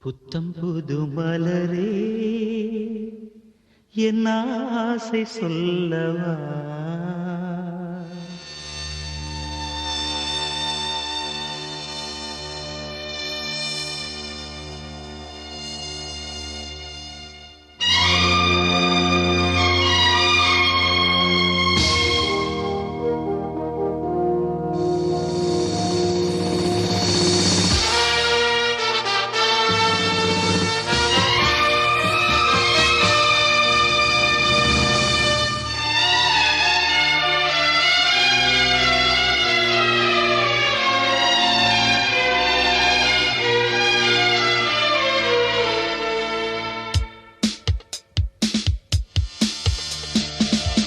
புத்தம் புது மலரே என் ஆசை சொல்லவா.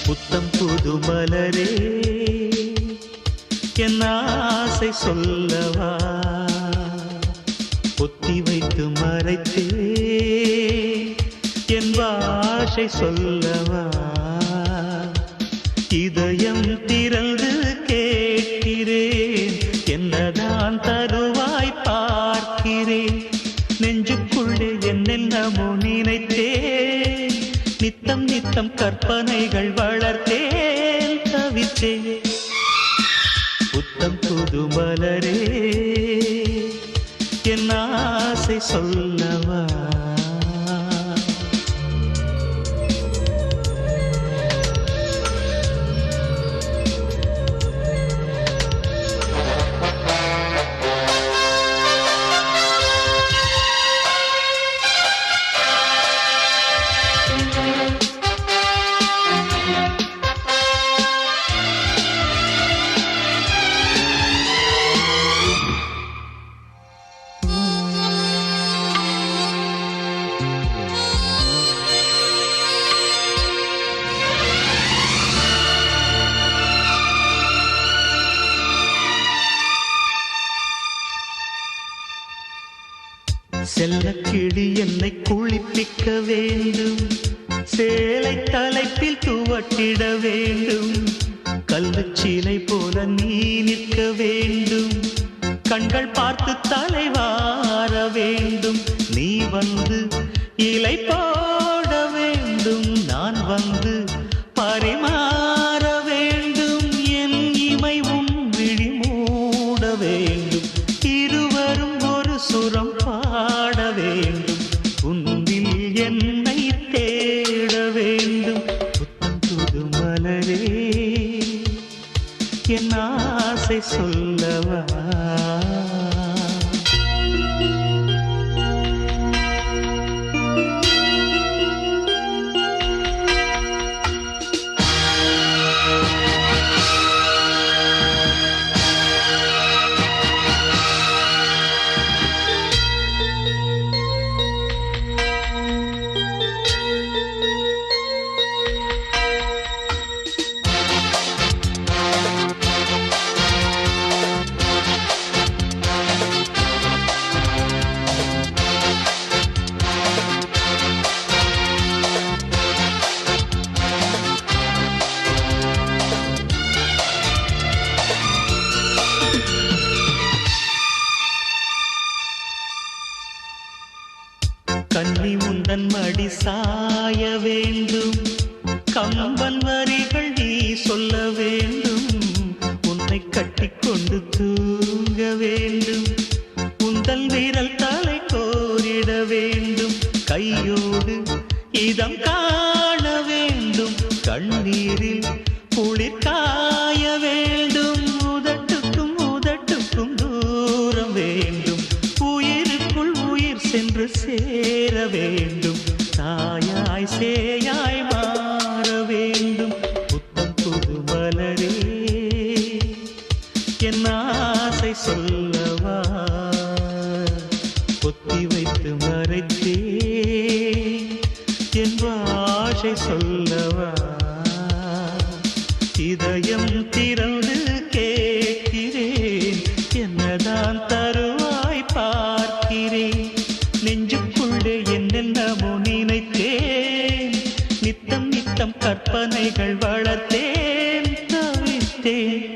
புத்தம் புது மலரே என் ஆசை சொல்லவா. பொத்தி வைத்து மறைத்தே என் பாஷை சொல்லவா. இதயம் திறந்து கேட்கிறேன், என்னதான் தருவாய் பார்க்கிறேன். நெஞ்சுக்குள்ளே என்னென்னமோ நினைத்தேன், நித்தம் நித்தம் கற்பனைகள் வளர்த்தேன், தவித்தேன். புத்தம் புது மலரே என் ஆசை சொல்லவா. செல்லக்கிளி என்னை குளிப்பிக்க வேண்டும், சேலை தலைப்பில் துவட்டிட வேண்டும். கல்லுச்சீலை போல நீ நிற்க வேண்டும், கண்கள் பார்த்து தலைவார வேண்டும். நீ வந்து இலை போட வேண்டும், நான் வந்து பரிமாற வேண்டும். என் இமை உன் விழி மூட வேண்டும், இருவரும் ஒரு சுரம் பாட வேண்டும். உன்னில் என்னை தேட வேண்டும். புத்தம் புது மலரே என் ஆசை சொல்லவா. கன்னி உந்தன் மடி சாய வேண்டும், கம்பன் வரிகள் நீ சொல்ல வேண்டும். உன்னை கட்டிக்கொண்டு தூங்க வேண்டும், உந்தல் வீரல் தலை கோரிட வேண்டும். கையோடு இதம் காண வேண்டும், கண்ணீரில் குளிர் காய வேண்டும். உதட்டுக்கும் உதட்டுக்கும் தூரம் வேண்டும், உயிருக்குள் உயிர் சென்று சேர வேண்டும். தாயாய் சேயாய் மாற வேண்டும். புத்தம் புது மலரே என் ஆசை சொல்லவா. பொத்தி வைத்து மறைத்தே என் பாஷை சொல்லவா. இதயம் திறந்து கேட்கிறேன், என்னதான் தருவாய் பார்க்கிறேன். நெஞ்சுக்குள்ளே என்னென்னமோ நினைத்தேன், நித்தம் நித்தம் கற்பனைகள் வளர்த்தேன், தவித்தேன்.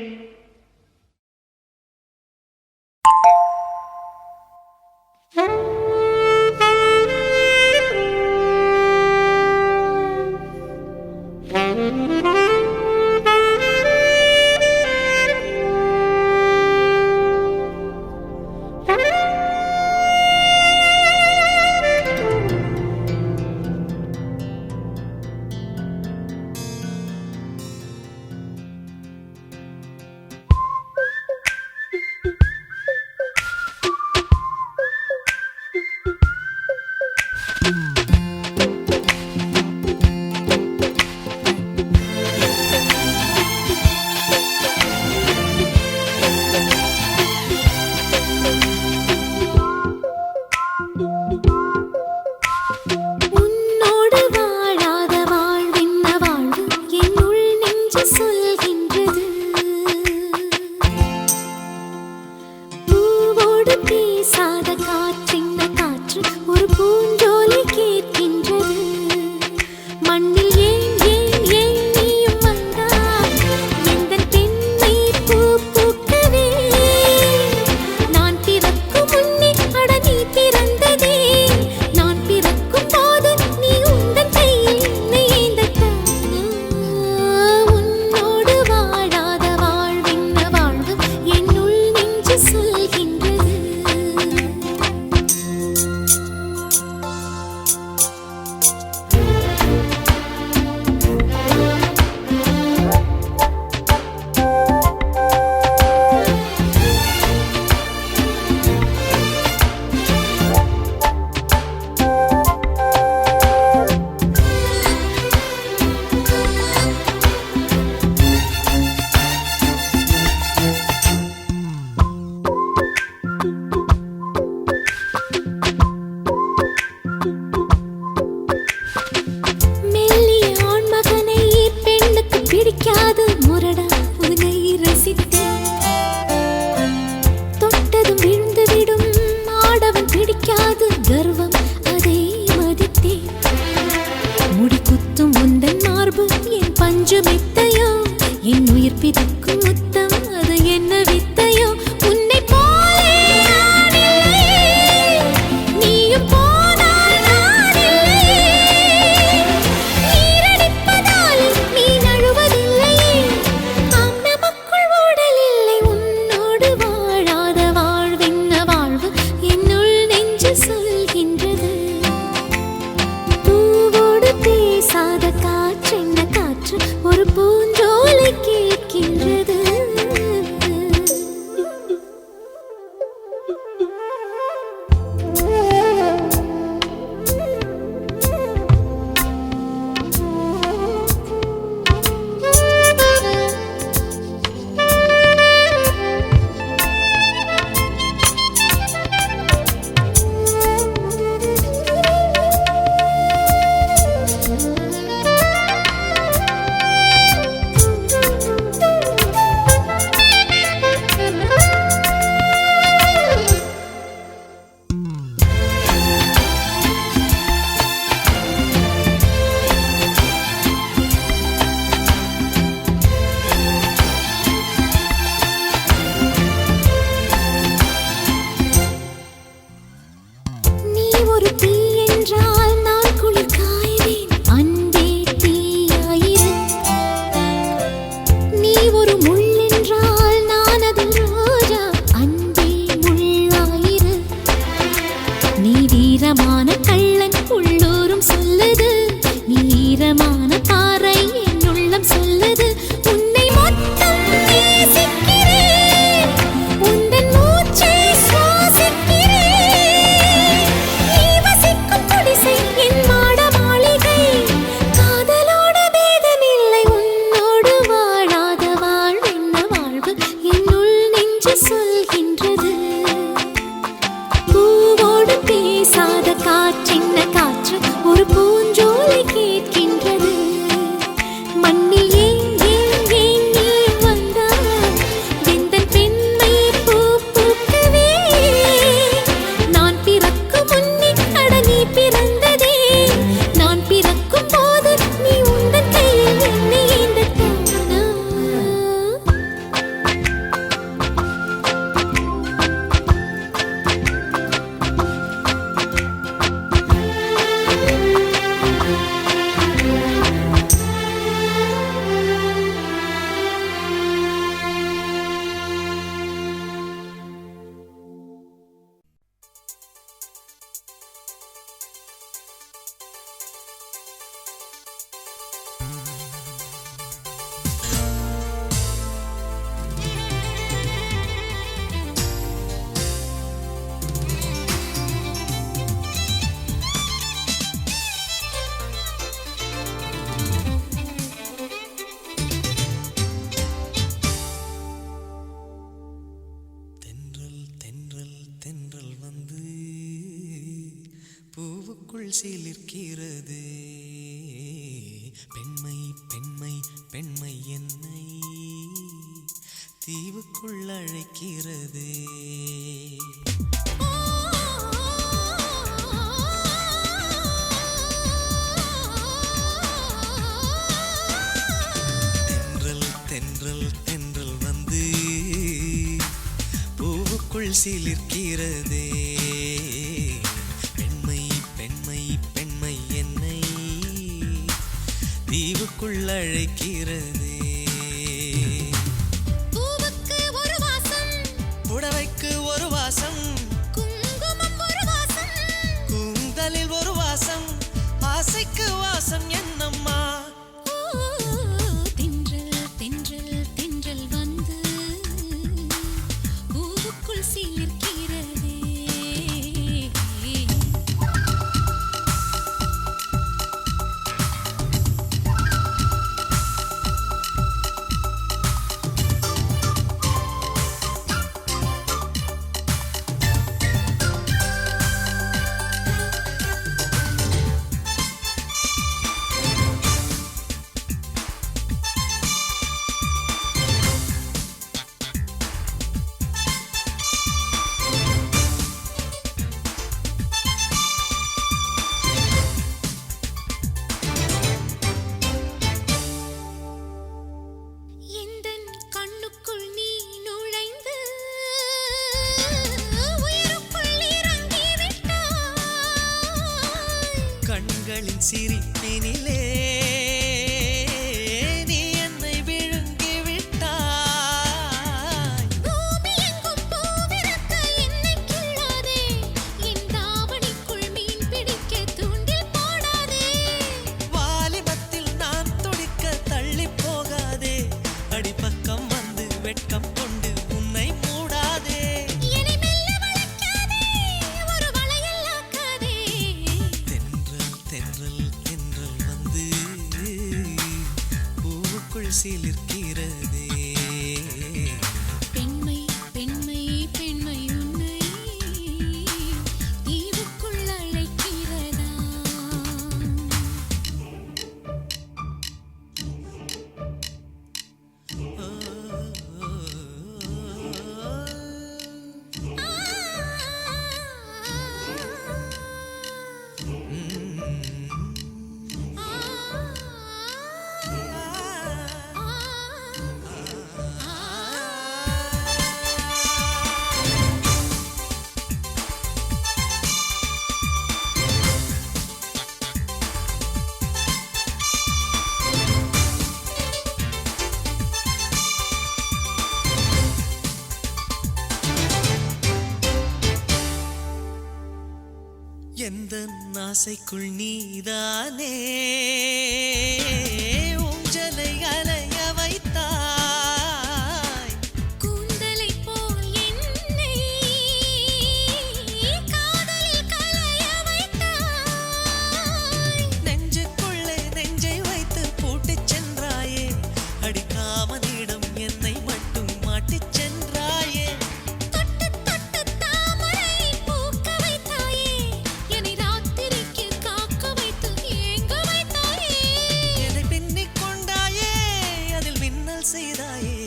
ஒரு தீ என்றால் நான் குளிர் காய்வேன். அன்பே தீயாயிரு. நீ ஒரு முள் என்றால் நான் அதில் ரோஜா. அன்பே முள்ளாயிரு. நீ வீரமான கள்ளன் உள்ளூரும் சொல்லுது. நீ ஈரமான பாறை என் உள்ளம் சொல்லுது. உன்னை மொத்தம் நேசிக்கிறேன். உந்தன் மூச்சை சுவாசிக்கிறேன். நீ வசிக்கும் குடிசை என் மாட மாளிகை. காதலோடு பேதமில்லை. உன்னோடு வாழாத வாழ்வென்ன வாழ்வு என்னுள் நெஞ்சு சொல்கின்றது. பூவோடு பேசாத காற்றென்ன காற்று ஒரு பூஞ்சோலை கேட்கின்றது. மண்ணில் ஏன் ஏன் ஏன் நீ வந்தாய்? எந்தன் பெண்மை பூ பூக்கவே. நான் பிறக்கும் முன்னே அட நீ பிறந்ததே. நான் பிறக்கும் போது நீ உந்தன் கையில் என்னை ஏந்தத்தானா? தென்றல் தென்றல் தென்றல் வந்து பூவுக்குள் சிலிர்க்கிறது. பெண்மை பெண்மை பெண்மை என்னை தீவுக்குள் அழைக்கிறது. தென்றல் தென்றல் தென்றல் வந்து பூவுக்குள் சிலிர்க்கிறதே. பெண்மை பெண்மை பெண்மை என்னை தீவுக்குள் அழைக்கிறதே. பூவுக்கு ஒரு வாசம். புடவைக்கு ஒரு வாசம். குங்குமம் ஒரு வாசம். கூந்தலில் ஒரு வாசம். ஆசைக்கு வாசம் என்னம்மா? தென்றல் தென்றல் தென்றல் வந்து பூவுக்குள் சிலிர்க்கிறதே. எந்தன் கண்ணுக்குள் நீ நுழைந்து உயிருக்குள் இறங்கி விட்டாய். கண்களின் சிரிப்பினிலே நீ என்னை விழுங்கி விட்டாய். பூமி எங்கும் பூவிருக்க என்னை கிள்ளாதே. என் தாவணிக்குள் மீன் பிடிக்க தூண்டில் போடாதே. வாலிபத்தில் நான் துடிக்க தள்ளி போகாதே. அடிப்பக்கம் வந்து வெட்கம் கொண்டு உன்னை மூடாதே. என்னை மெல்ல வளைக்காதே. ஒரு வளையல் ஆக்காதே. தென்றல் தென்றல் தென்றல் வந்து பூவுக்குள் சிலிர்க்கிறதே. பெண்மை பெண்மை பெண்மை உன்னை தீவுக்குள் அழைக்கிறதா? ஆ எந்த ஆசைக்குள் நீதானே ஊஞ்சலை அலைய வைத்தாய். கூந்தலைப் போல் என்னை காதலில் கலைய வைத்தாய். நெஞ்சுக்குள்ளே நெஞ்சை வைத்து பூட்டிச் சென்றாயே. அடிக்காமனிடம் என்னை மட்டும் மாட்டிச் சென்றாயே. தொட்டு தொட்டு தாமரை பூக்க வைத்தாயே. என்னை ராத்திரிக்கு காக்க வைத்து ஏங்க வைத்தாயே. என்னை பின்னிக் கொண்டாயே, அதில் மின்னல் செய்தாயே.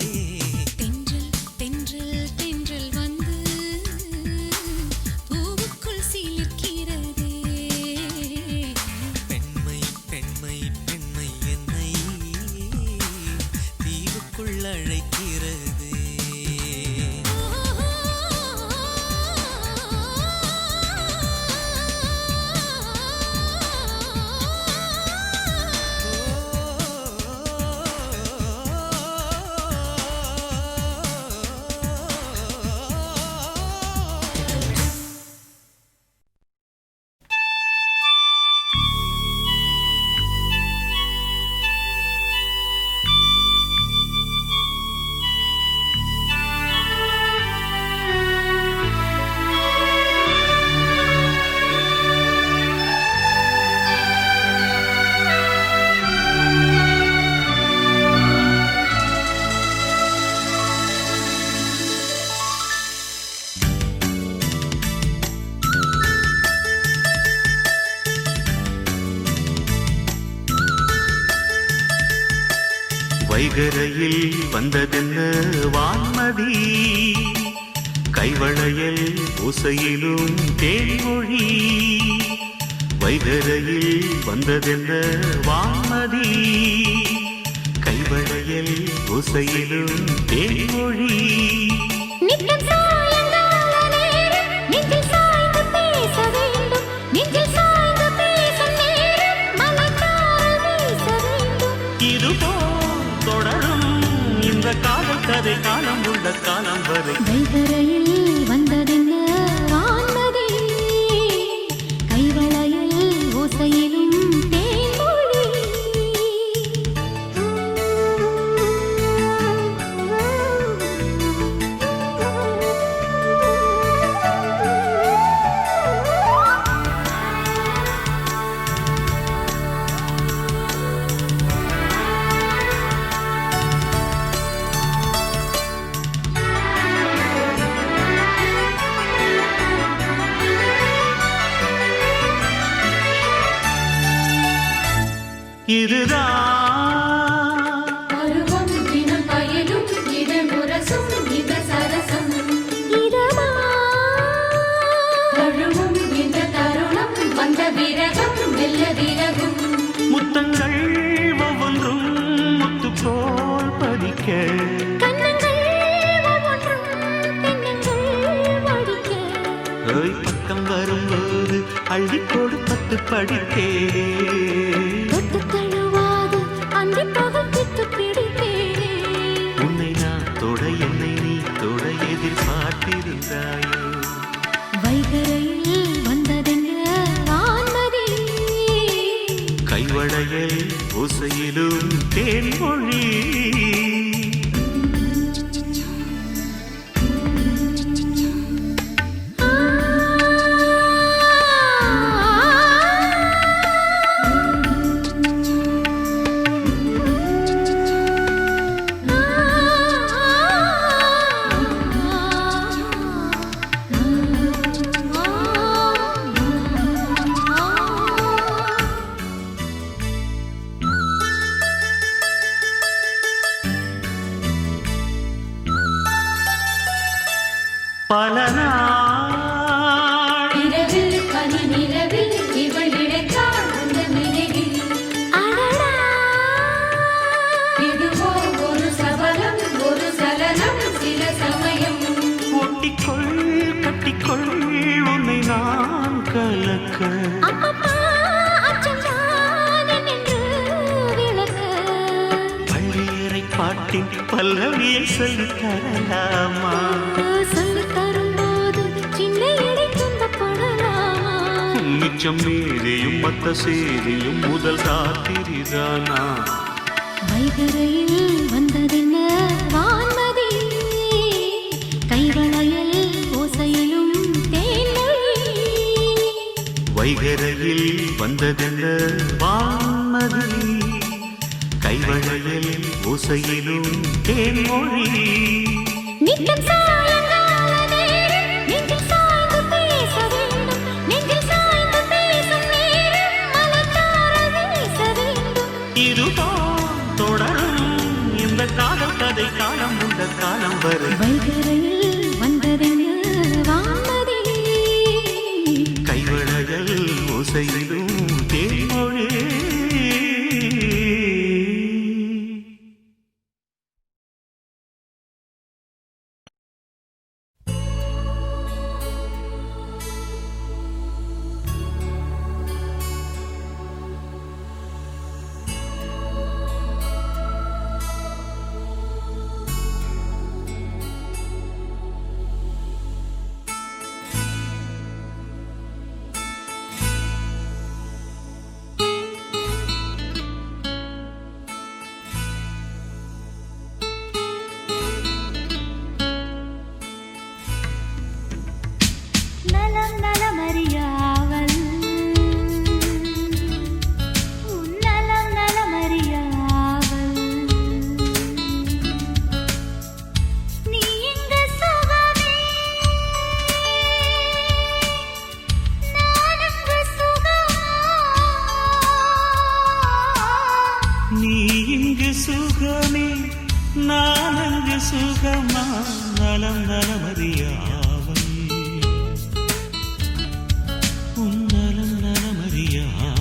தென்றல் தென்றல் தென்றல் வந்து பூவுக்குள் சிலிர்க்கிறதே. பெண்மை பெண்மை பெண்மை என்னை தீவுக்குள் அழைக்கிறதே. வைகரையில் வந்ததென்ன வான்மதி, கைவளையல் ஓசையிலும் தேன்மொழி. வைகரையில் வந்ததென்ன வான்மதி, கைவளையல் ஓசையிலும் தேன்மொழி. நித்தம் சாயங்கால நேரம் நெஞ்சில் சாய்ந்து பேச வேண்டும். நெஞ்சில் சாய்ந்து பேசும் நேரம் மலர்கால் வீச வேண்டும். இதுபோல் தொடரும் இந்த காதல் கதை காலம் உள்ள காலம் வரை. வைகரையில் வந்ததென்ன வான்மதி, கைவளையல் ஓசையிலும் தேன்மொழி. இதுதான் பருவம் தினம் பயலும் இதழ் முரசும் இந்த சரசம். இதமா தழுவும் இந்த தருணம் வந்த விரகம் மெல்ல விலகும். முத்தங்கள் ஒவ்வொன்றும் முத்து போல் பதிக்க, கண்ணங்கள் ஒவ்வொன்றும் தென்னங்கள் வடிக்க. பக்கம் வரும்போது அள்ளி கொடுப்பட்டு படித்தே. தொட்டு தழுவாது அந்தி பகல் பித்து பிடித்தேனே. உன்னை நான் தொட என்னை நீ தொட எதிர்பார்த்திருந்தாயோ. வைகரையில் வந்ததென்ன வான்மதி, கைவளையல் ஓசையிலும் தேன்மொழி. பல நாள் இரவில் பனி நிலவில் இவள் இழைத்தாள் அந்த நினைவில். அடடா இதுவோ ஒரு சபலம் ஒரு சலனம் சில சமயம். ஒட்டிக்கொள் கட்டிக்கொள் உன்னை நான் கலக்க. அப்பப்பா அச்சம்தான் என்று விளக்க. பள்ளியறை பாட்டின் பல்லவியை சொல்லித் தரலாமா? சொல்லித் தரும்போது சின்ன இடை துன்பப்படலாமா? மிச்சம் மீதியும் மத்த சேதியும் முதல் ராத்திரிதானா வைகரையில் வந்ததென்ன வான்மதி கைவளையல் ஓசையிலும் தேன்மொழி வைகரையில் வந்ததென்ன வான்மதி கைவளையல் ஓசையிலும் தேன்மொழி நித்தம் சாயங்கால நேரம் நெஞ்சில் சாய்ந்து பேச வேண்டும் நெஞ்சில் சாய்ந்து பேசும் நேரம் மலர்த்தாரல் வீச வேண்டும் இதுதான் தொடரும் இந்த காதல் கதை காலம் உள்ள காலம் வரை வைகரையில் வந்ததென்ன வான்மதி கைவளையல் ஓசையிலும் தேன்மொழி நலம் நலமறியாவல் உன் நலம் நலமறியாவல் நீ இங்கு சுகமே நான் அங்கு சுகமா நீ இங்கு சுகமே நான் அங்கு சுகமா நலம் நலமறியாவல் உன் நலம் நலமறியாவல்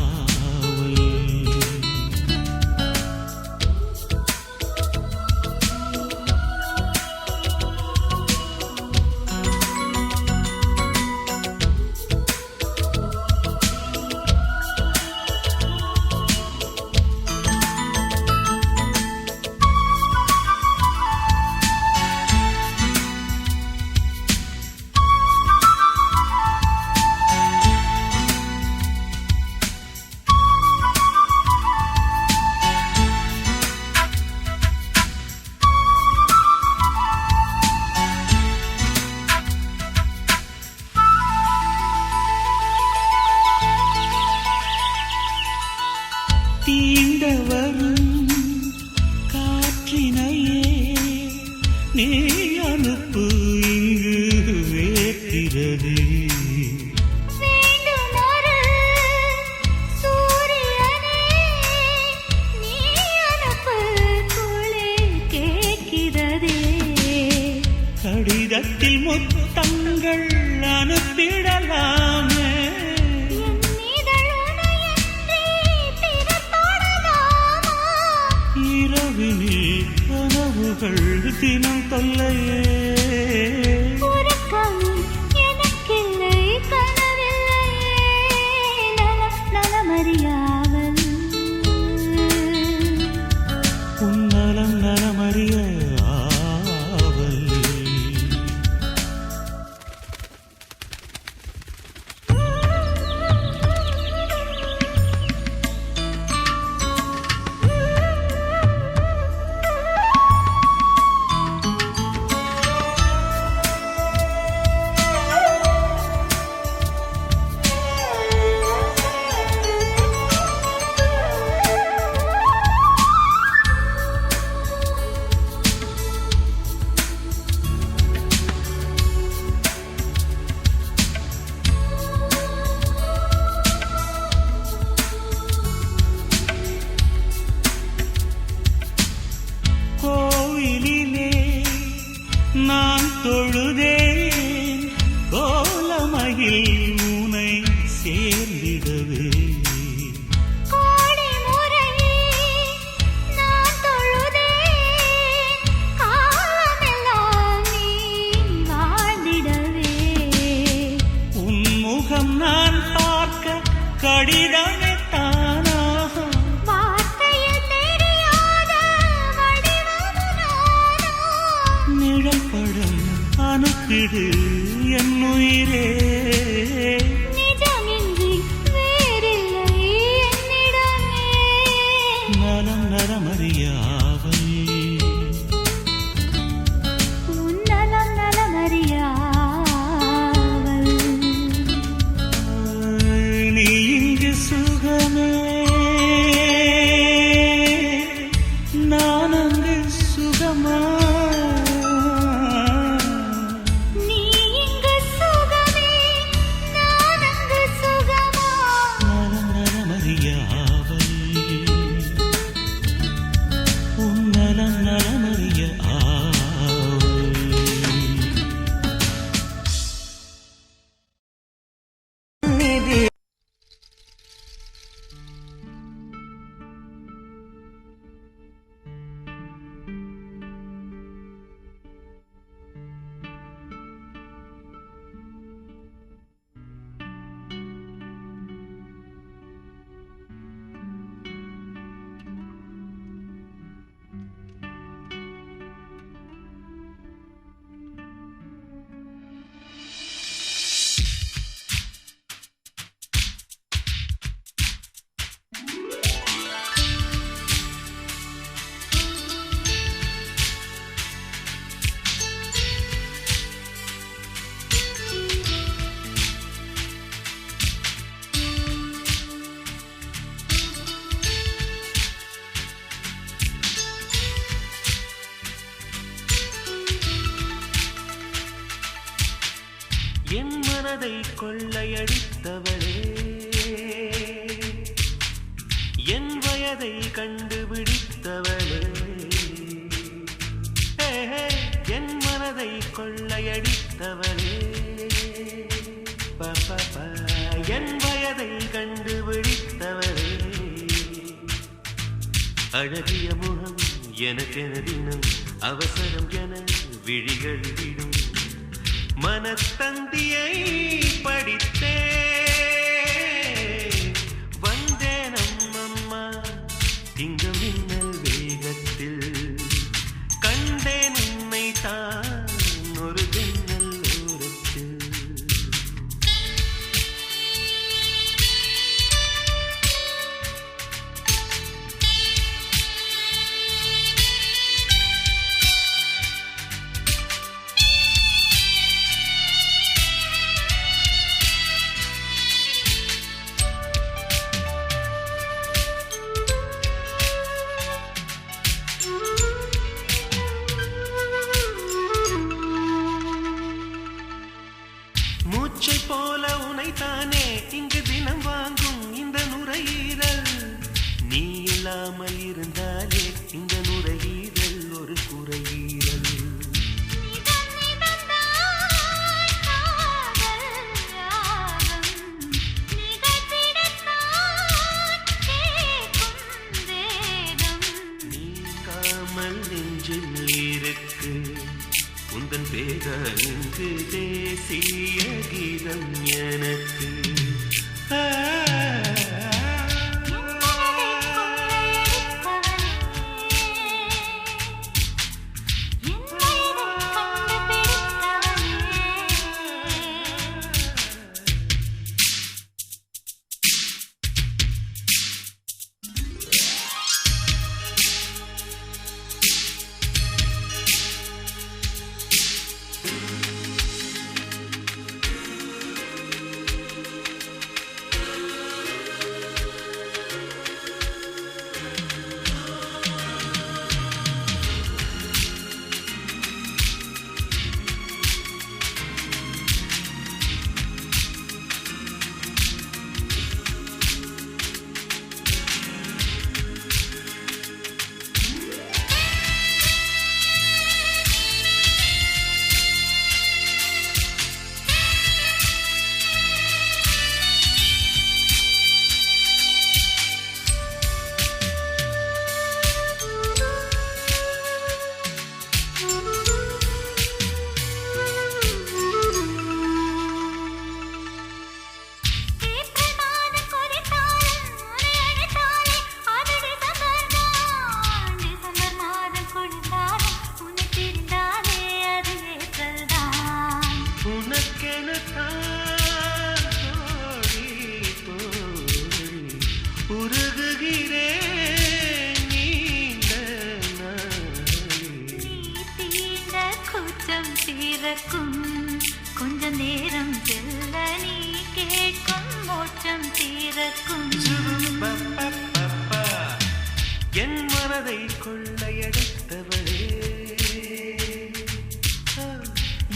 தீண்ட வரும் காற்றினையே நீ அனுப்பு இங்கு வேர்க்கிறது வேண்டுமொரு சூரியனே நீ அனுப்பு குளிர் கேட்கிறதே கடிதத்தில் முத்தங்கள் அனுப்பிடலாமே என் இதழுனையன்றி பிறர் தொடலாமா இரவினில் கனவுகள் தினம் தொல்லையே உறக்கமும் எனக்கில்லை கனவில்லையே நலம் நலமறியாவல் உன் நலம் நலமறியாவல் கோயிலிலே நான் தொழுதேன் கோலமகில் உனை சேர்ந்திடவே கோடி முறை நான் தொழுதேன் காலமெல்லாம் நீ வாழ்ந்திடவே உன் முகம் நான் பார்க்க கடிதமே தானாக வார்த்தையில் தெரியாத வடிவம் நானா நிழல் படம் அனுப்பிடு என் உயிரே நிஜமின்றி மனதை கொள்ளையடித்தவளே என் வயதை கண்டுபிடித்தவளே என் மனதை கொள்ளையடித்தவளே என் வயதை கண்டுபிடித்தவளே அழகிய முகம் எனக்கென தினம் அவசரம் என விழிகள் விடும் மனத்தந்தியை படித்தே வந்தேன் அம்மம்மா திங்க மின்னல் வேகத்தில் கண்டேன் உன்னை தான் ஒரு ஜன்னல் ஓரத்தில் மூச்சை போல உனைத்தானே இங்கு தினம் வாங்கும் இந்த நுரையீரல் நீ இல்லாமல் இருந்தாலே இந்த நுரையீரல் ஒரு குறையீரல் நீங்காமல் நெஞ்சில் இருக்கு உந்தன் பேர இங்கு தேசிய கீதம் எனக்கு கொஞ்ச நேரம் செல்ல நீ கேட்கும் மோட்சம் தீரக்கும் என் மனதை கொள்ளையடித்தவளே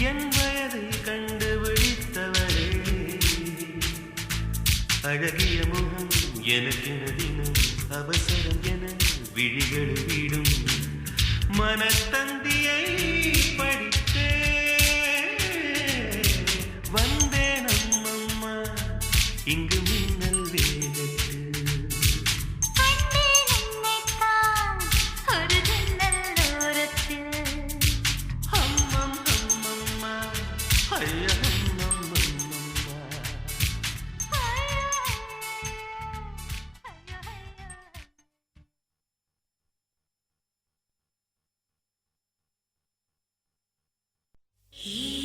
என் வயதை கண்டுபிடித்தவளே அழகிய முகம் எனக்கென தினம் அவசரம் என விழிகள் விடும் மனத்தந்தியை படித்தே வந்தேன் அம்மம்மா இங்கு மின்னல் வேகத்தில் ஒரு ஜன்னல் ஓரத்தில் அம்மம் அம்மம்மா ஐயா He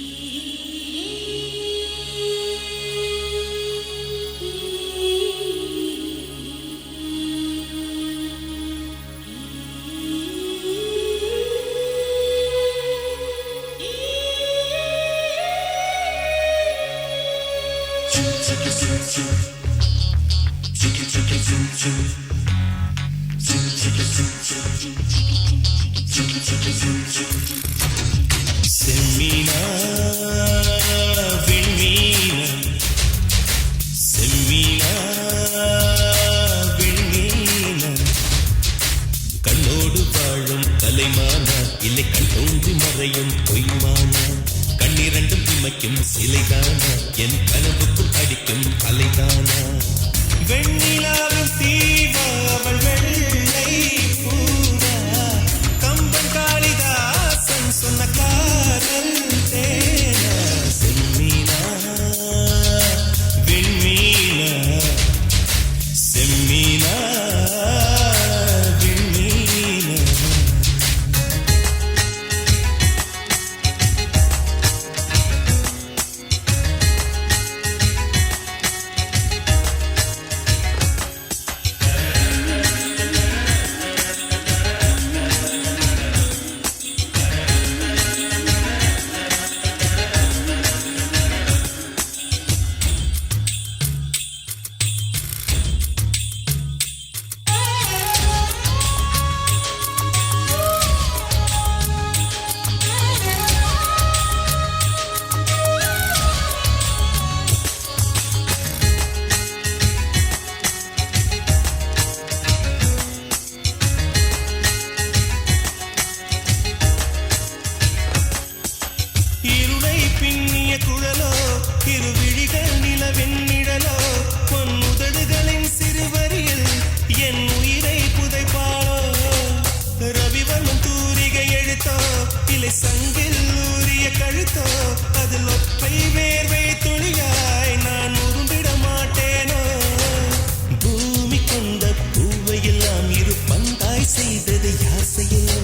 வைக்கும் சிலைதானா என் கனவுக்குள் அடிக்கும் அலைதானா வெண்ணிலாவின் தீவா அவள் வெள்ளை பூரா கம்பன் காளிதாசன் சொன்ன காதல் தேனா செம்மீனா விண்மீனா செம்மீனா விண்மீனா இருளை பின்னிய குழலோ இருவிழிகள் நிலவெண்ணிழலோ பொன்னுதடுகளின் சிறுவரியில் என் உயிரை புதைப்பாளோ ரவிவர்மன் தூரிகை எழுத்தோ இலை சங்கில் ஊறிய கழுத்தோ அதில் ஒற்றை வேர்வை துளியாய் நான் உரும்பிட மாட்டேனோ பூமி கொண்ட பூவை எல்லாம் இரு பந்தாய் செய்தது யார் செய்யலோ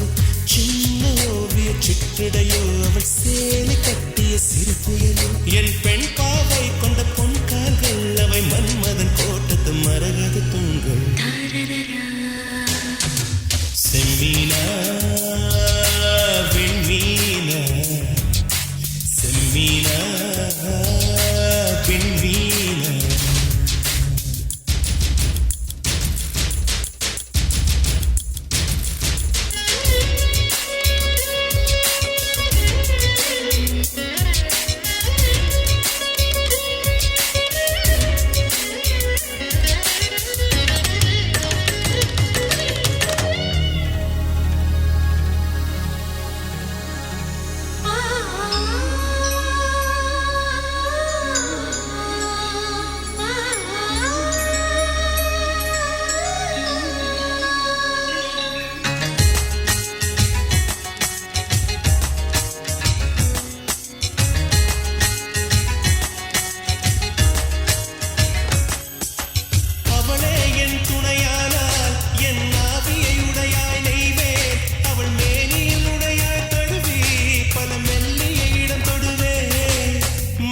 சின்ன ஓவிய சிற்றிடையோ அவள் சேலை கட்டிய சிறு புயலோ என் பெண் பாவை கொண்ட பொன் கால்கள் அவை மன்மதன் கோட்டத்து மரகத தூண்கள் செம்மீனா விண்மீனா செம்மீனா விண்மீனா அவளே என் துணையானால் என் ஆவியை உடையாய் நெய்வேன் அவள் மேனியில் உடையாய் தழுவி பல மெல்லிய இடம் தொடுவேன்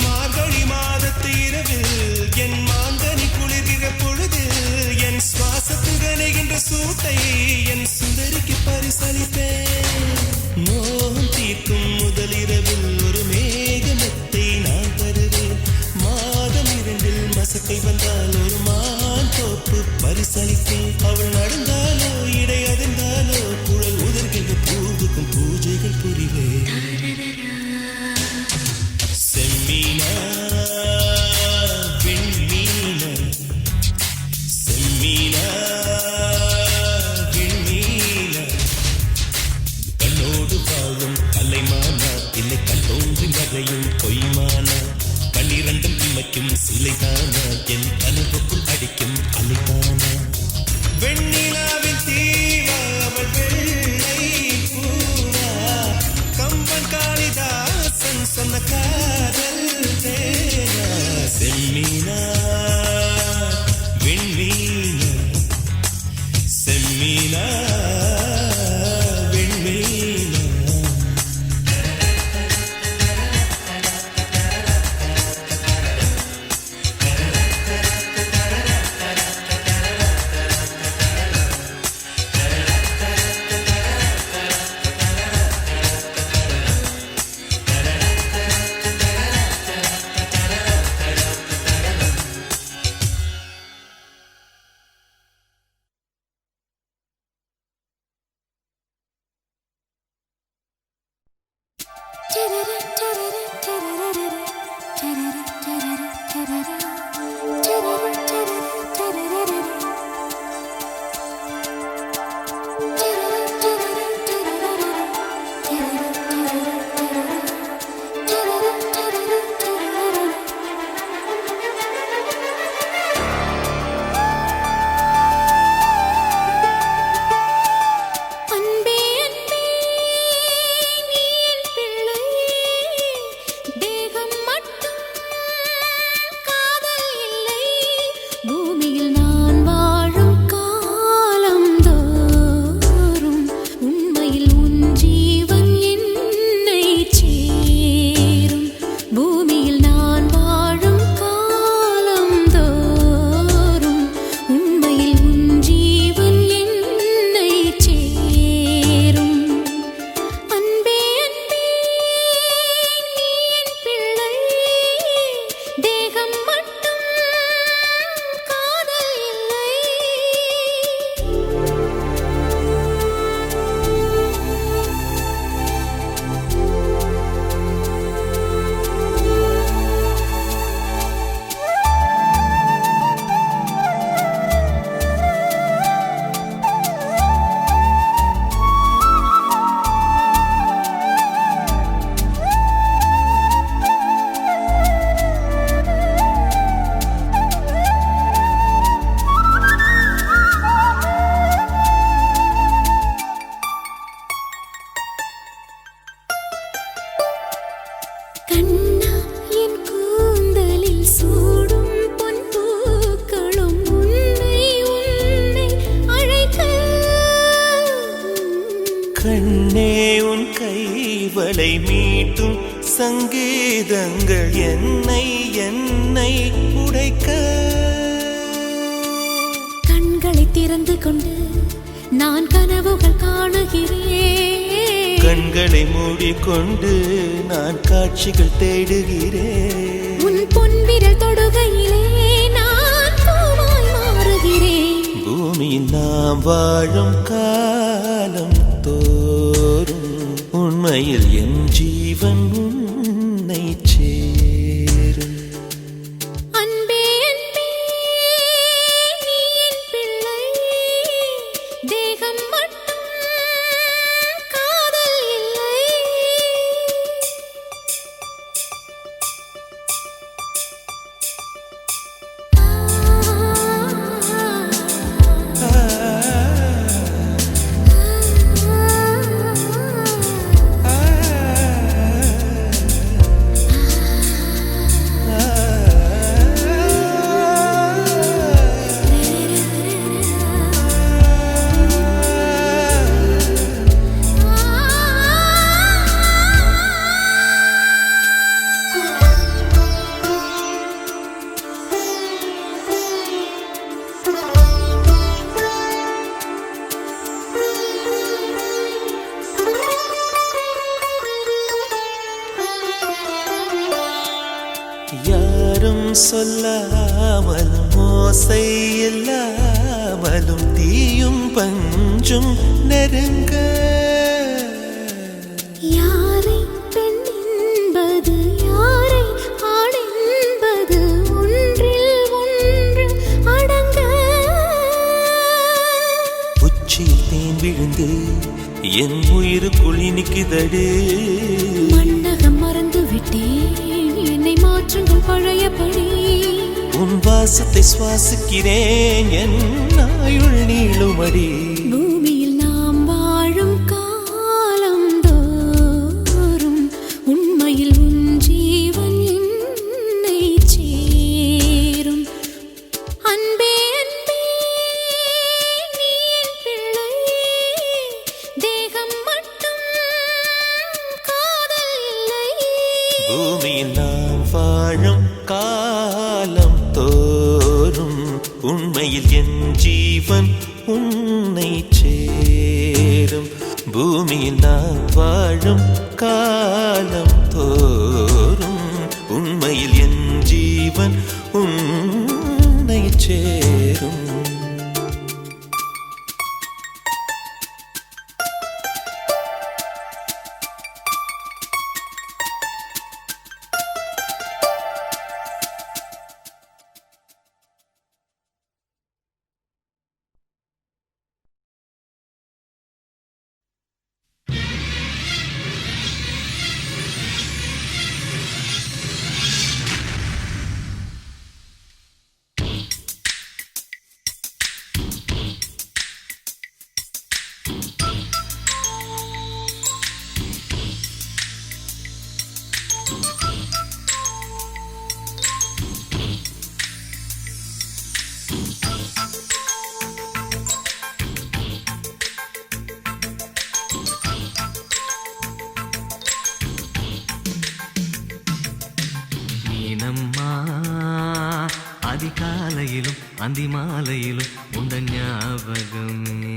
மார்கழி மாதத்து இரவில் என் மாங்கனி குளிர்கிற பொழுதில் என் சுவாசத்து கனைகின்ற சூட்டை என் சுந்தரிக்கு பரிசளிப்பேன் மோகம் தீர்க்கும் முதல் இரவில் ஒரு மேகமெத்தை நான் தருவேன் மாதம் இரண்டில் மசக்கை வந்தால் ஒரு மான் தோப்பு பரிசளிப்பேன் அவள் நடந்தாலோ இடை அதிர்ந்தாலோ குழல் உதர்கின்ற பூவுக்கும் பூஜைகள் புரிவேன் செம்மீனா விண்மீனா செம்மீனா விண்மீனா கண்ணோடு வாழும் கலைமானா இல்லை கண்டோன்றி மறையும் பொய்மானா கண்ணிரண்டும் இமைக்கும் சிலைதானா என் கனவுக்குள் அடிக்கும் அலைதானா வெண்ணிலாவின் தீவா அவள் வெள்ளை பூவா கம்பன் காளிதாசன் சொன்ன காதல் தேனா செம்மீனா விண்மீனா செம்மீனா விண்மீனா உங்களை மீட்டும் சங்கீதங்கள் என்னை என்னை உடைக்க. கண்களை திறந்து கொண்டு நான் கனவுகள் காணுகிறேன். கண்களை மூடிக்கொண்டு நான் காட்சிகள் தேடுகிறேன். உன் பொன்விரல் தொடுகையிலே நான் பூவாய் மாறுகிறேன். பூமியில் நாம் வாழும் காலம் தோறும் உண்மையில் என் ஜீவன் உன்னை சேரும். அன்பே அன்பே நீ என் பிள்ளை, தேகம் மட்டும் காதல் இல்லை. யாரும் சொல்லாமலும் ஓசை இல்லாமலும் தீயும் பஞ்சும் நெருங்க. யாரை பெண் என்பது யாரை ஆண் என்பது ஒன்றில் ஒன்று அடங்க. உச்சியில் தேன் விழுந்து என் உயிருக்குள் இனிக்குதடு. மன்னகம் மறந்து விட்டேன், என்னை மாற்றுங்கள் பழையபடி. உன் வாசத்தை சுவாசிக்கிறேன், என் ஆயுள் நீளுமடி. பூமியில் நாம் வாழும் காலம் தோறும் உண்மையில் உன் ஜீவன் என்னை சேரும். அன்பே அன்பே நீ என் பிள்ளை, தேகம் மட்டும் காதல் இல்லை. பூமியில் நாம் வாழும் காலம் தோறும் உண்மையில் என் ஜீவன் உன்னை சேரும். பூமியில் நாம் வாழும் காலம் தோறும் உண்மையில் என் ஜீவன் உன்னை சேரும். நீனம்மா அதிகாலையிலும் அந்தி மாலையிலும் உண்ட ஞாபகமே.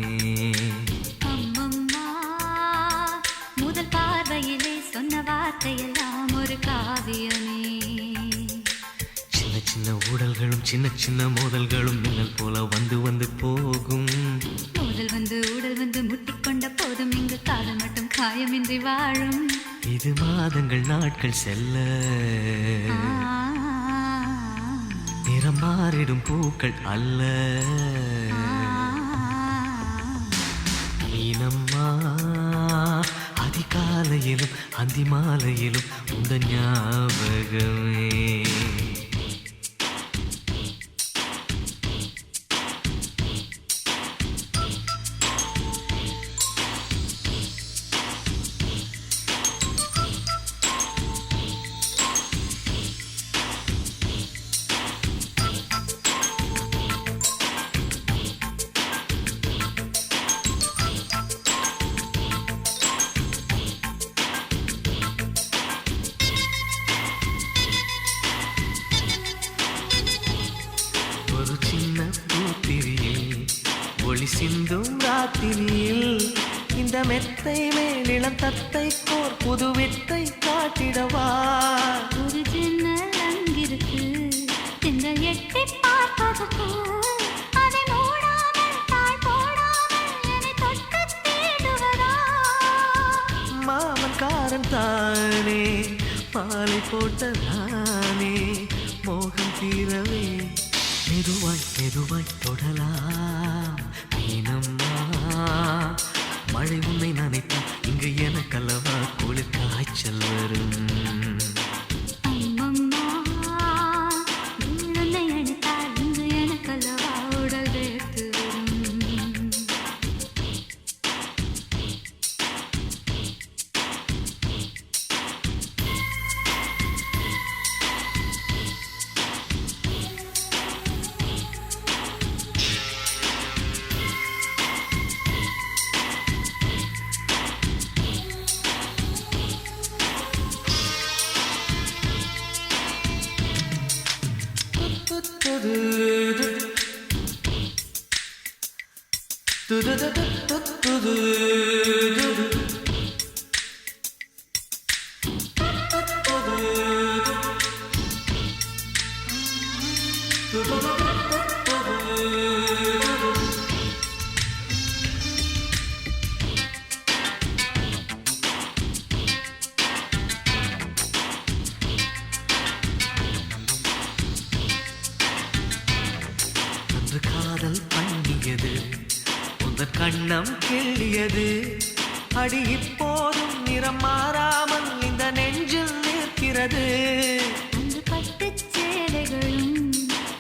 அம்மம்மா முதல் பார்வையிலே சொன்ன வார்த்தையெல்லாம் ஒரு காவியமே. சின்ன சின்ன ஊடல்களும் சின்ன சின்ன மோதல்களும் மின்னல் போல வந்து வந்து போகும். முதல் வந்து உடல் வந்து முட்டிக்கொண்ட போதும் இங்கு காதல் மட்டும் காயமின்றி வாழும். இது மாதங்கள் நாட்கள் செல்ல நிறம் மாறிடும் பூக்கள் அல்ல. நீனம்மா அதிகாலையிலும் அந்தி மாலையிலும் உந்த ஞாபகமே. பூத்திரியில் ஒளி சிந்தும் ராத்திரியில் இந்த மெத்தை மேலிளம் தத்தை கோர் புது வித்தை காட்டிடவா ஒரு ஜன்னல் அங்கிருக்கு திங்கள் எட்டி பார்ப்பதற்கு அதை மூடாமல் தாழ் போடாமல் என்னை தொட்டு தேடுவதா மாமன் காரன் தானே மாலை போட்ட நானே மோகம் தீரவே மெதுவாய் மெதுவாய் தொடலாம் மீனம்மா மழை உன்னை நினைத்தால் இங்கு எனக்கல்லவா குளிர் காய்ச்சல் வரும் அம்மம்மா உன்னை அணைத்தால் இங்கு எனக்கல்லவா உடல் வேர்த்து வரும் அன்று காதல் பண்ணியது உந்தன் கண்ணம் கிள்ளியது அடி இப்போதும் நிறம் மாறாமல் இந்த நெஞ்சில் நிற்கிறது அன்று பட்டுச் சேலைகளும்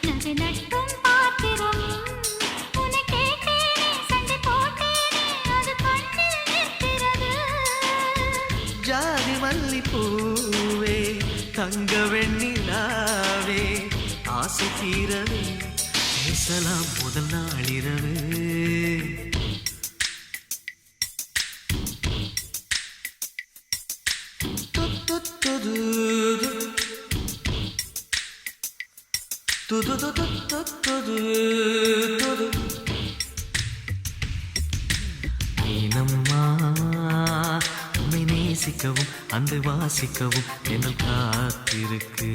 நகை நட்டும் பாத்திரமும் உன்னை கேட்டேனே சண்டை போட்டேனே அது கண்ணில் நிற்கிறது ஜாதி மல்லி பூவே தங்க வெண்ணிலாவே ஆசை தீரவே பேசலாம் முதல் நாளிரவு மீனம்மா உன்னை நேசிக்கவும் அன்பை வாசிக்கவும் என்னல் காத்திருக்கு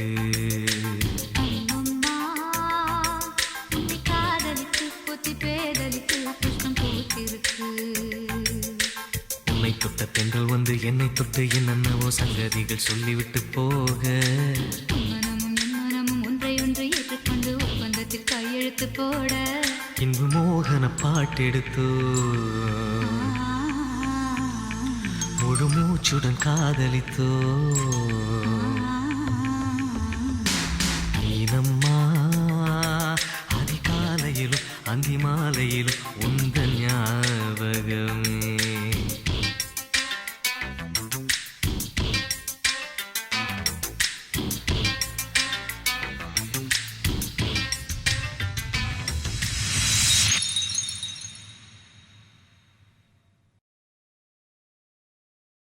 அம்மம்மா உன்னை காதலித்து பொத்தி பேதலித்து புஷ்பம் பூத்திருக்கு உன்னை தொட்ட பெண்கள் வந்து என்னை தொட்டு என்னென்னவோ சங்கதிகள் சொல்லிவிட்டு போக மனமும் என் மனமும் ஒன்றை ஒன்று ஏற்றுக்கொண்டு ஒப்பந்தத்தில் கையெழுத்து போட இன்பு மோகன பாட்டெடுத்தோ முழு மூச்சுடன் காதலித்தோ மீனம்மா அதிகாலையிலும் அந்தி மாலையிலும் உந்த ஞாபகமே